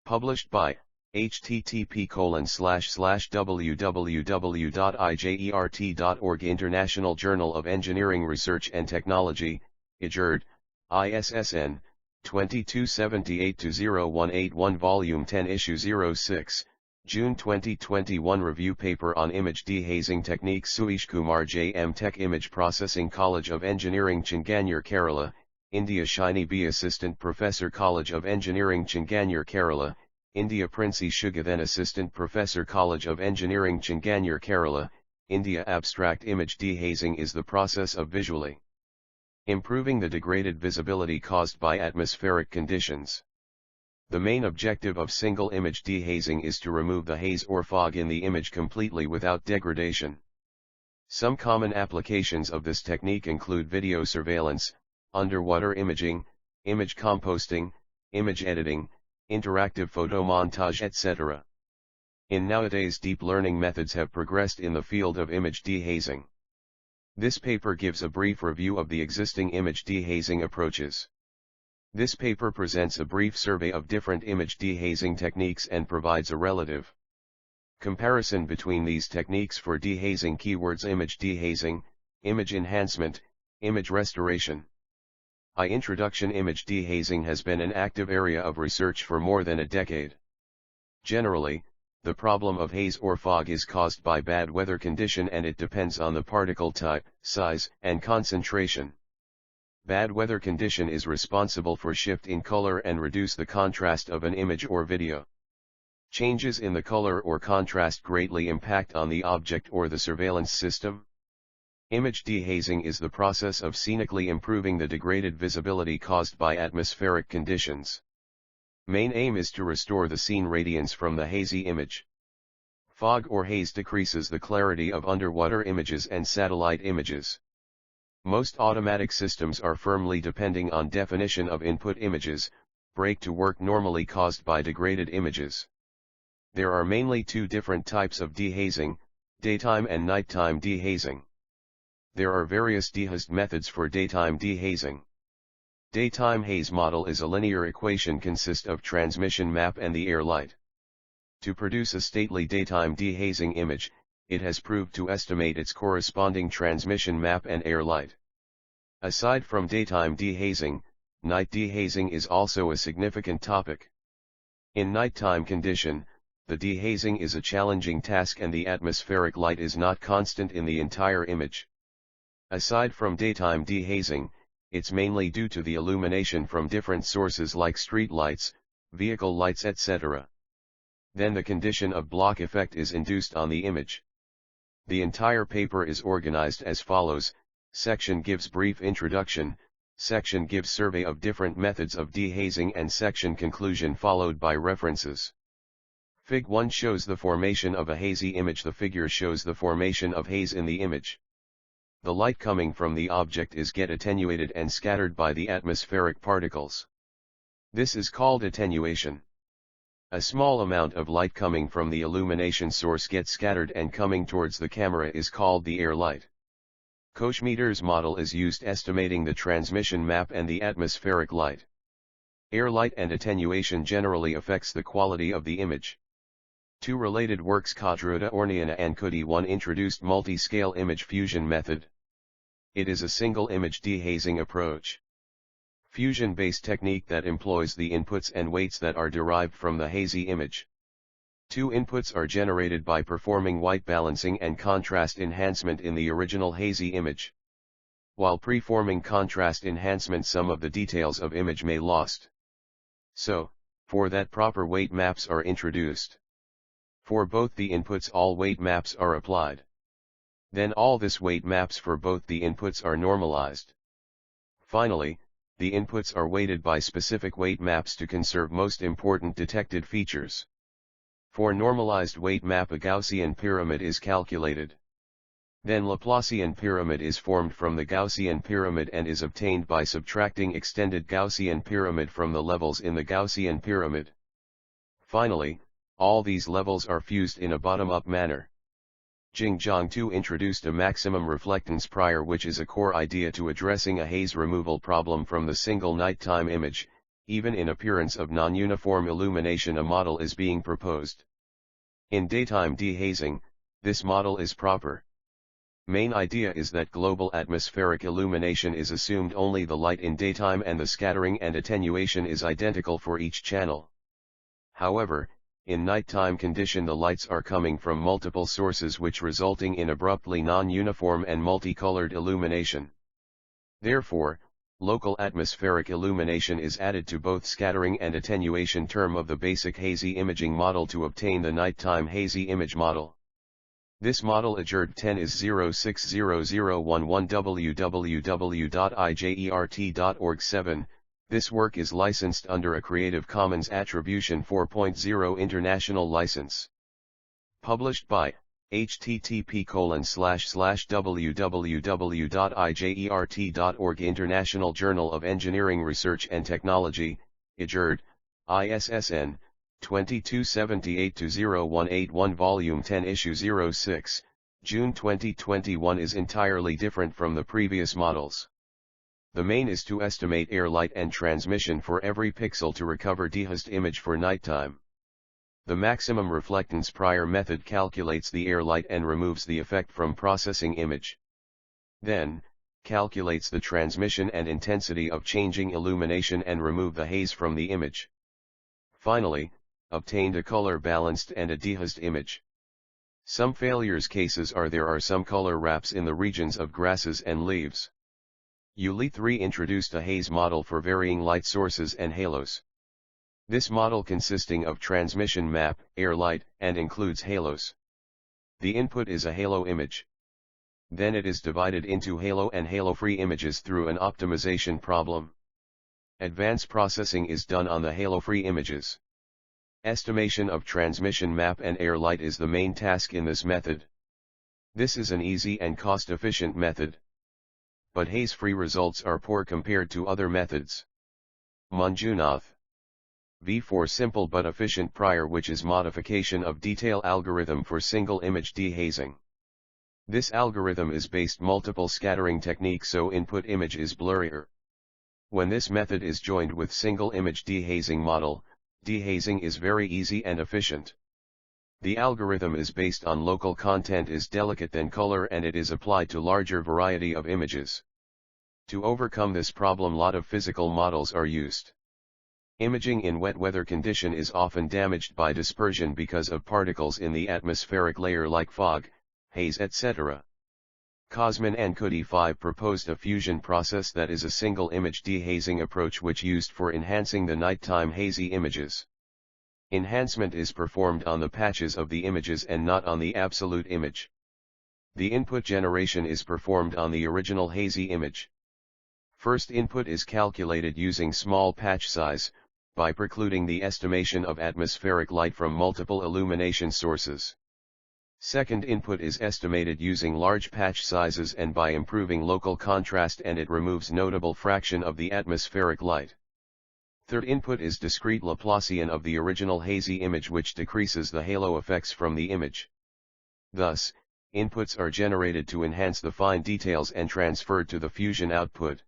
Published by http://www.ijert.org International Journal of Engineering Research and Technology, IJERT, ISSN, 2278-0181 Volume 10 Issue 06, June 2021 Review Paper on Image Dehazing Techniques Sujeesh Kumar J.M. Tech Image Processing College of Engineering Changanur Kerala, India Shiny B Assistant Professor College of Engineering Changanur Kerala, India Princy Sugathan Assistant Professor College of Engineering Changanur Kerala, India Abstract Image dehazing is the process of visually improving the degraded visibility caused by atmospheric conditions. The main objective of single image dehazing is to remove the haze or fog in the image completely without degradation. Some common applications of this technique include video surveillance, underwater imaging, image composting, image editing, interactive photomontage etc. Nowadays deep learning methods have progressed in the field of image dehazing. This paper gives a brief review of the existing image dehazing approaches. This paper presents a brief survey of different image dehazing techniques and provides a relative comparison between these techniques for dehazing. Keywords: image dehazing, image enhancement, image restoration. Introduction: image dehazing has been an active area of research for more than a decade. Generally, the problem of haze or fog is caused by bad weather condition and it depends on the particle type, size, and concentration. Bad weather condition is responsible for shift in color and reduce the contrast of an image or video. Changes in the color or contrast greatly impact on the object or the surveillance system. Image dehazing is the process of scenically improving the degraded visibility caused by atmospheric conditions. Main aim is to restore the scene radiance from the hazy image. Fog or haze decreases the clarity of underwater images and satellite images. Most automatic systems are firmly depending on definition of input images, break to work normally caused by degraded images. There are mainly two different types of dehazing, daytime and nighttime dehazing. There are various dehazed methods for daytime dehazing. Daytime haze model is a linear equation consist of transmission map and the air light. To produce a stately daytime dehazing image, it has proved to estimate its corresponding transmission map and air light. Aside from daytime dehazing, night dehazing is also a significant topic. In nighttime condition, the dehazing is a challenging task and the atmospheric light is not constant in the entire image. Aside from daytime dehazing, it's mainly due to the illumination from different sources like street lights, vehicle lights etc. Then the condition of block effect is induced on the image. The entire paper is organized as follows: section gives brief introduction, section gives survey of different methods of dehazing and section conclusion followed by references. Fig 1 shows the formation of a hazy image. The figure shows the formation of haze in the image. The light coming from the object is get attenuated and scattered by the atmospheric particles. This is called attenuation. A small amount of light coming from the illumination source gets scattered and coming towards the camera is called the air light. Kochmeter's model is used estimating the transmission map and the atmospheric light. Air light and attenuation generally affects the quality of the image. Two related works, Kadruda Orniana and Kudi 1, introduced multi-scale image fusion method. It is a single image dehazing approach. Fusion-based technique that employs the inputs and weights that are derived from the hazy image. Two inputs are generated by performing white balancing and contrast enhancement in the original hazy image. While preforming contrast enhancement, some of the details of image may lost. So, for that proper weight maps are introduced. For both the inputs all weight maps are applied. Then all this weight maps for both the inputs are normalized. Finally, the inputs are weighted by specific weight maps to conserve most important detected features. For normalized weight map a Gaussian pyramid is calculated. Then Laplacian pyramid is formed from the Gaussian pyramid and is obtained by subtracting extended Gaussian pyramid from the levels in the Gaussian pyramid. Finally, all these levels are fused in a bottom-up manner. Jingjiang 2 introduced a maximum reflectance prior, which is a core idea to addressing a haze removal problem from the single nighttime image. even in appearance of non-uniform illumination a model is being proposed. In daytime dehazing, this model is proper. Main idea is that global atmospheric illumination is assumed only the light in daytime and the scattering and attenuation is identical for each channel. However, in nighttime condition the lights are coming from multiple sources which resulting in abruptly non-uniform and multicolored illumination. Therefore, local atmospheric illumination is added to both scattering and attenuation term of the basic hazy imaging model to obtain the nighttime hazy image model. This model IJERT 10 is 060011 www.ijert.org 7. This work is licensed under a Creative Commons Attribution 4.0 International License. Published by http://www.ijert.org International Journal of Engineering Research and Technology, IJERT, ISSN, 2278-0181 Volume 10 Issue 06, June 2021 is entirely different from the previous models. The main is to estimate air light and transmission for every pixel to recover dehazed image for nighttime. The maximum reflectance prior method calculates the air light and removes the effect from processing image. Then, calculates the transmission and intensity of changing illumination and remove the haze from the image. Finally, obtained a color balanced and a dehazed image. Some failures cases are there are some color wraps in the regions of grasses and leaves. ULI 3 introduced a haze model for varying light sources and halos. This model consisting of transmission map, air light, and includes halos. The input is a halo image. Then it is divided into halo and halo-free images through an optimization problem. Advanced processing is done on the halo-free images. Estimation of transmission map and air light is the main task in this method. This is an easy and cost-efficient method. But haze-free results are poor compared to other methods. Manjunath. V4 simple but efficient prior which is modification of detail algorithm for single image dehazing. This algorithm is based multiple scattering technique so input image is blurrier. When this method is joined with single image dehazing model, dehazing is very easy and efficient. The algorithm is based on local content is delicate than color and it is applied to larger variety of images. To overcome this problem lot of physical models are used. Imaging in wet weather condition is often damaged by dispersion because of particles in the atmospheric layer like fog, haze etc. Kosman and Kudi 5 proposed a fusion process that is a single image dehazing approach which used for enhancing the nighttime hazy images. Enhancement is performed on the patches of the images and not on the absolute image. The input generation is performed on the original hazy image. First input is calculated using small patch size, by precluding the estimation of atmospheric light from multiple illumination sources. Second input is estimated using large patch sizes and by improving local contrast and it removes notable fraction of the atmospheric light. Third input is discrete Laplacian of the original hazy image which decreases the halo effects from the image. Thus, inputs are generated to enhance the fine details and transferred to the fusion output.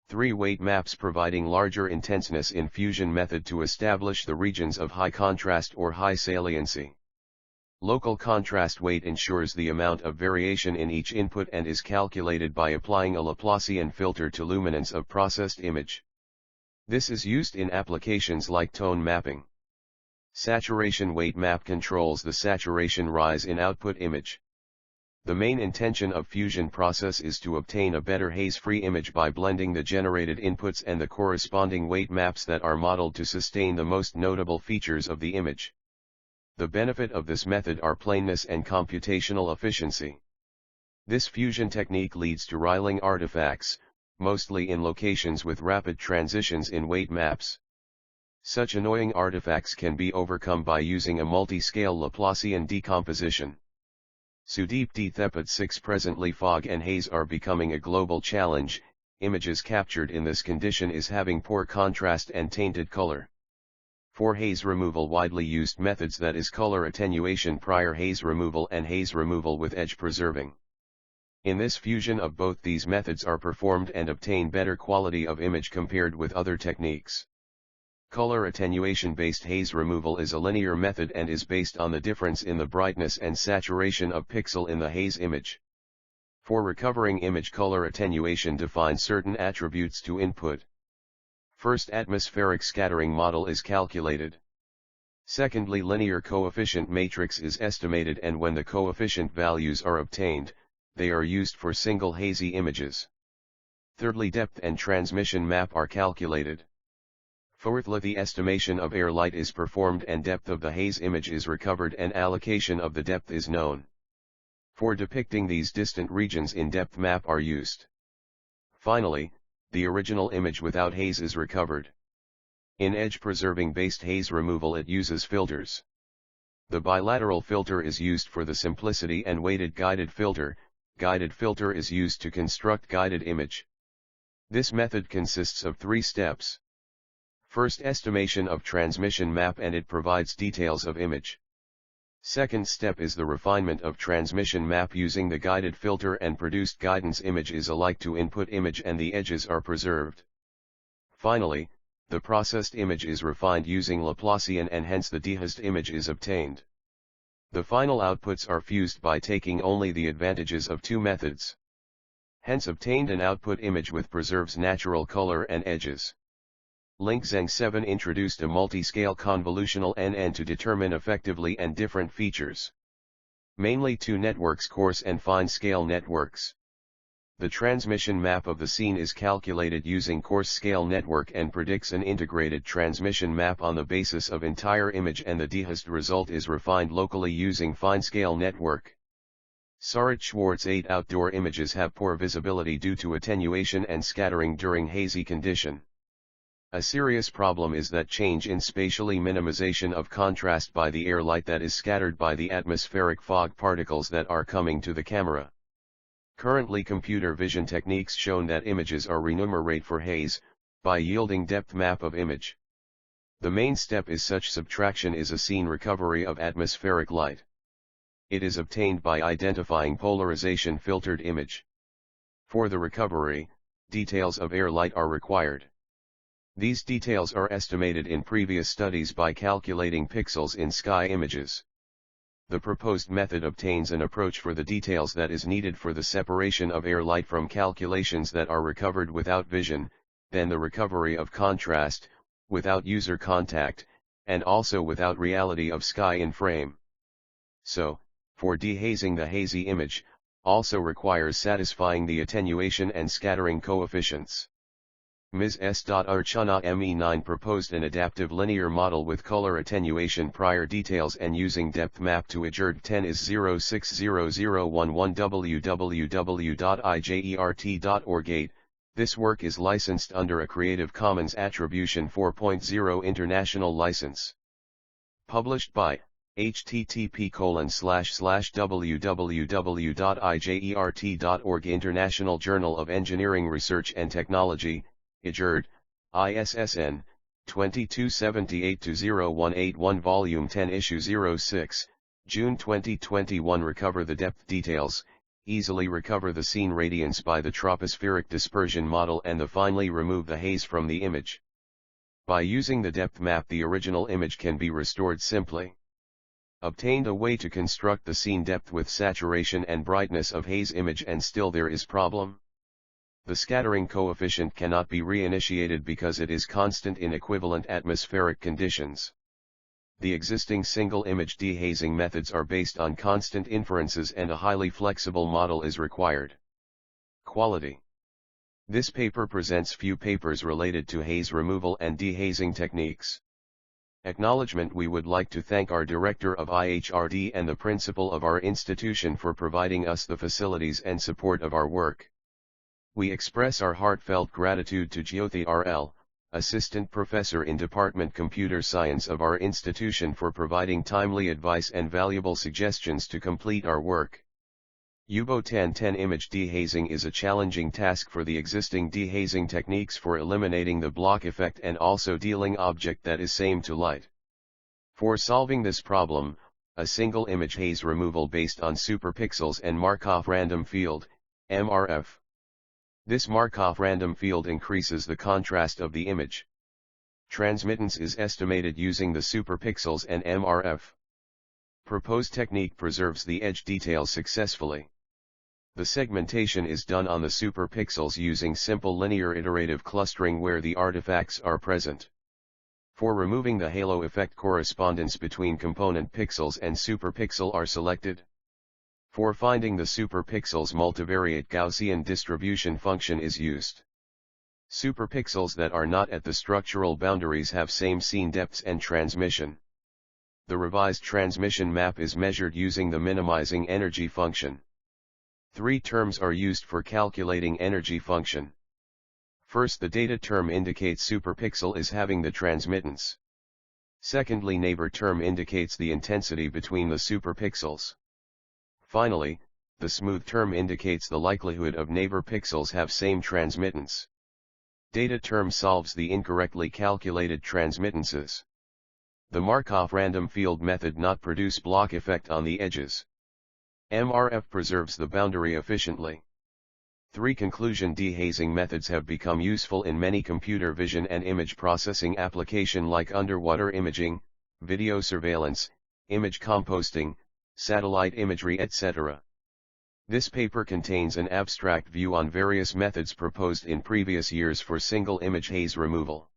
3 weight maps providing larger intenseness in fusion method to establish the regions of high contrast or high saliency. Local contrast weight ensures the amount of variation in each input and is calculated by applying a Laplacian filter to luminance of processed image. This is used in applications like tone mapping. Saturation weight map controls the saturation rise in output image. The main intention of fusion process is to obtain a better haze-free image by blending the generated inputs and the corresponding weight maps that are modeled to sustain the most notable features of the image. The benefit of this method are plainness and computational efficiency. This fusion technique leads to riling artifacts, mostly in locations with rapid transitions in weight maps. Such annoying artifacts can be overcome by using a multi-scale Laplacian decomposition. Sudeep Thepad 6 Presently fog and haze are becoming a global challenge. Images captured in this condition is having poor contrast and tainted color. For haze removal widely used methods that is color attenuation prior haze removal and haze removal with edge preserving. In this fusion of both these methods are performed and obtain better quality of image compared with other techniques. Color attenuation-based haze removal is a linear method and is based on the difference in the brightness and saturation of pixel in the haze image. For recovering image, color attenuation defines certain attributes to input. First, atmospheric scattering model is calculated. Secondly, linear coefficient matrix is estimated, and when the coefficient values are obtained, they are used for single hazy images. Thirdly, depth and transmission map are calculated. Fourthly, the estimation of air light is performed and depth of the haze image is recovered and allocation of the depth is known. For depicting these distant regions in depth map are used. Finally, the original image without haze is recovered. In edge-preserving based haze removal it uses filters. The bilateral filter is used for the simplicity and weighted guided filter. Guided filter is used to construct guided image. This method consists of 3 steps. First, estimation of transmission map, and it provides details of image. Second step is the refinement of transmission map using the guided filter, and produced guidance image is alike to input image and the edges are preserved. Finally, the processed image is refined using Laplacian and hence the dehazed image is obtained. The final outputs are fused by taking only the advantages of 2 methods. Hence obtained an output image with preserves natural color and edges. Zheng 7 introduced a multi-scale convolutional NN to determine effectively and different features. Mainly 2 networks, coarse and fine scale networks. The transmission map of the scene is calculated using coarse scale network and predicts an integrated transmission map on the basis of entire image, and the dehazed result is refined locally using fine scale network. Sarit-Schwarz 8 outdoor images have poor visibility due to attenuation and scattering during hazy condition. A serious problem is that change in spatially minimization of contrast by the air light that is scattered by the atmospheric fog particles that are coming to the camera. Currently, computer vision techniques shown that images are renumerate for haze, by yielding depth map of image. The main step is such subtraction is a scene recovery of atmospheric light. It is obtained by identifying polarization filtered image. For the recovery, details of air light are required. These details are estimated in previous studies by calculating pixels in sky images. The proposed method obtains an approach for the details that is needed for the separation of air light from calculations that are recovered without vision, then the recovery of contrast, without user contact, and also without reality of sky in frame. So, for dehazing the hazy image, also requires satisfying the attenuation and scattering coefficients. Ms. S. Archana ME9 proposed an adaptive linear model with color attenuation prior details and using depth map to IJERT 10 is 060011 www.ijert.org. This work is licensed under a Creative Commons Attribution 4.0 International License. Published by http://www.ijert.org International Journal of Engineering Research and Technology, IJERT, ISSN, 2278-0181 Volume 10 Issue 06, June 2021 Recover the depth details, easily recover the scene radiance by the tropospheric dispersion model and finally remove the haze from the image. By using the depth map the original image can be restored simply. Obtained a way to construct the scene depth with saturation and brightness of haze image and still there is problem. The scattering coefficient cannot be reinitiated because it is constant in equivalent atmospheric conditions. The existing single image dehazing methods are based on constant inferences and a highly flexible model is required. Quality. This paper presents few papers related to haze removal and dehazing techniques. Acknowledgement. We would like to thank our Director of IHRD and the Principal of our institution for providing us the facilities and support of our work. We express our heartfelt gratitude to Jyothi R.L., Assistant Professor in Department Computer Science of our institution for providing timely advice and valuable suggestions to complete our work. UBO 1010 image dehazing is a challenging task for the existing dehazing techniques for eliminating the block effect and also dealing object that is same to light. For solving this problem, a single image haze removal based on superpixels and Markov random field, MRF. This Markov random field increases the contrast of the image. Transmittance is estimated using the superpixels and MRF. Proposed technique preserves the edge details successfully. The segmentation is done on the superpixels using simple linear iterative clustering where the artifacts are present. For removing the halo effect, correspondence between component pixels and superpixel are selected. For finding the superpixels, multivariate Gaussian distribution function is used. Superpixels that are not at the structural boundaries have same scene depths and transmission. The revised transmission map is measured using the minimizing energy function. Three terms are used for calculating energy function. First, the data term indicates superpixel is having the transmittance. Secondly, neighbor term indicates the intensity between the superpixels. Finally, the smooth term indicates the likelihood of neighbor pixels have same transmittance. Data term solves the incorrectly calculated transmittances. The Markov random field method not produce block effect on the edges. MRF preserves the boundary efficiently. 3. Conclusion: dehazing methods have become useful in many computer vision and image processing applications like underwater imaging, video surveillance, image composting, satellite imagery, etc. This paper contains an abstract view on various methods proposed in previous years for single image haze removal.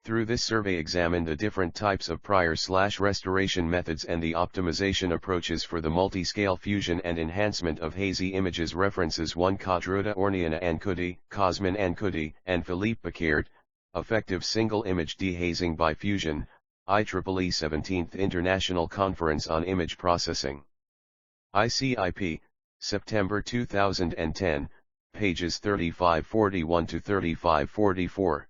Through this survey examine the different types of prior/restoration methods and the optimization approaches for the multi-scale fusion and enhancement of hazy images. References 1. Kadruda Orniana Ankudi, Cosmin Ankudi, and Philippe Picard, Effective Single Image Dehazing by Fusion, IEEE 17th International Conference on Image Processing. ICIP, September 2010, pages 3541 to 3544.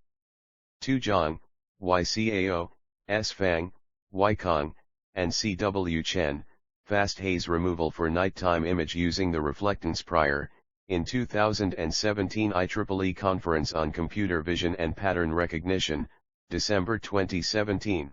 Tu Zhang, YCAO, S. Fang, Weikong, and C.W. Chen, Fast Haze Removal for Nighttime Image Using the Reflectance Prior, in 2017 IEEE Conference on Computer Vision and Pattern Recognition, December 2017.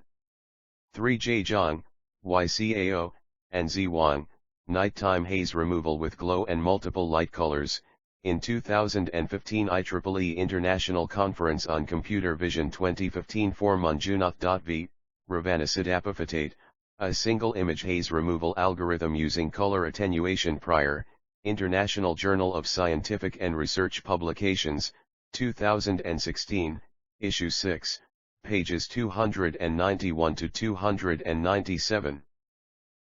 3. J. Zhang, YCAO, and Z. Wang, Nighttime Haze Removal with Glow and Multiple Light Colors, in 2015 IEEE International Conference on Computer Vision 2015. 4. Manjunath.v, Ravanasiddapiphatate, a single image haze removal algorithm using color attenuation prior, International Journal of Scientific and Research Publications, 2016, Issue 6, pages 291 to 297.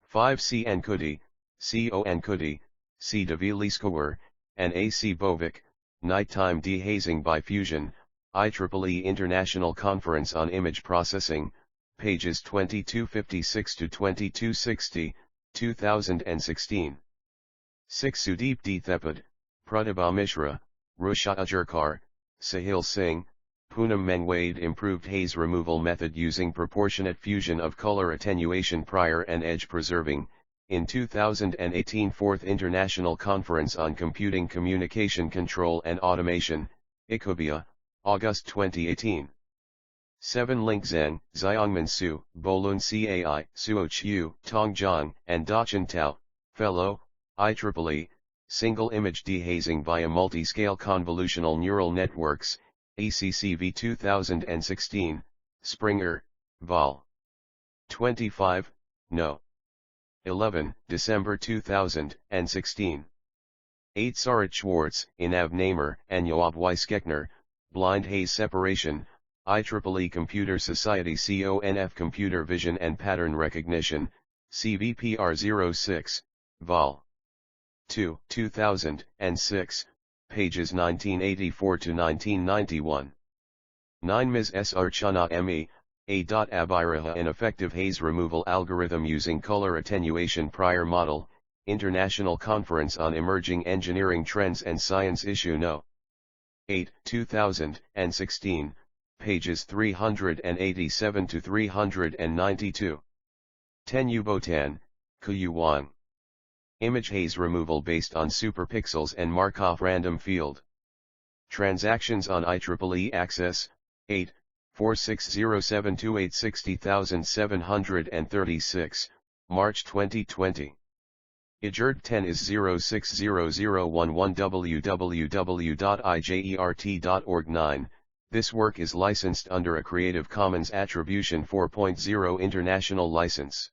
5. C. Ankudi, C.O. Ankudi, C. Deviliskawar, and A. C. Bovic, Nighttime Dehazing by Fusion, IEEE International Conference on Image Processing, pages 2256 to 2260, 2016. 6. Sudeep D. Thepad, Pratibha Mishra, Rusha Ajarkar, Sahil Singh, Poonam Mengwade. Improved haze removal method using proportionate fusion of color attenuation prior and edge preserving, in 2018 4th International Conference on Computing Communication Control and Automation, Ecobia, August 2018. 7. Link Zheng, Xiangmin Su, Bolun Cai, Suo Chiu, Tong Zhang, and Dachin Tao, Fellow, IEEE, Single Image Dehazing via Multi-Scale Convolutional Neural Networks, ACCV 2016, Springer, Vol. 25, No. 11, December 2016. 8. Sarit Schwartz, Inav Namer, and Yoav Weiskechner, Blind Haze Separation, IEEE Computer Society CONF Computer Vision and Pattern Recognition, CVPR 06, Vol. 2, 2006, pages 1984 to 1991. 9. Ms. S. Archana M.E., A. Abiraha, an effective haze removal algorithm using color attenuation prior model, International Conference on Emerging Engineering Trends and Science Issue No. 8, 2016, pages 387 to 392. 10. Yubotan, Kuyu Wang. Image haze removal based on superpixels and Markov random field. Transactions on IEEE Access, 8, 46072860736, March 2020. IJERT 10 is 060011 www.ijert.org 9, This work is licensed under a Creative Commons Attribution 4.0 International License.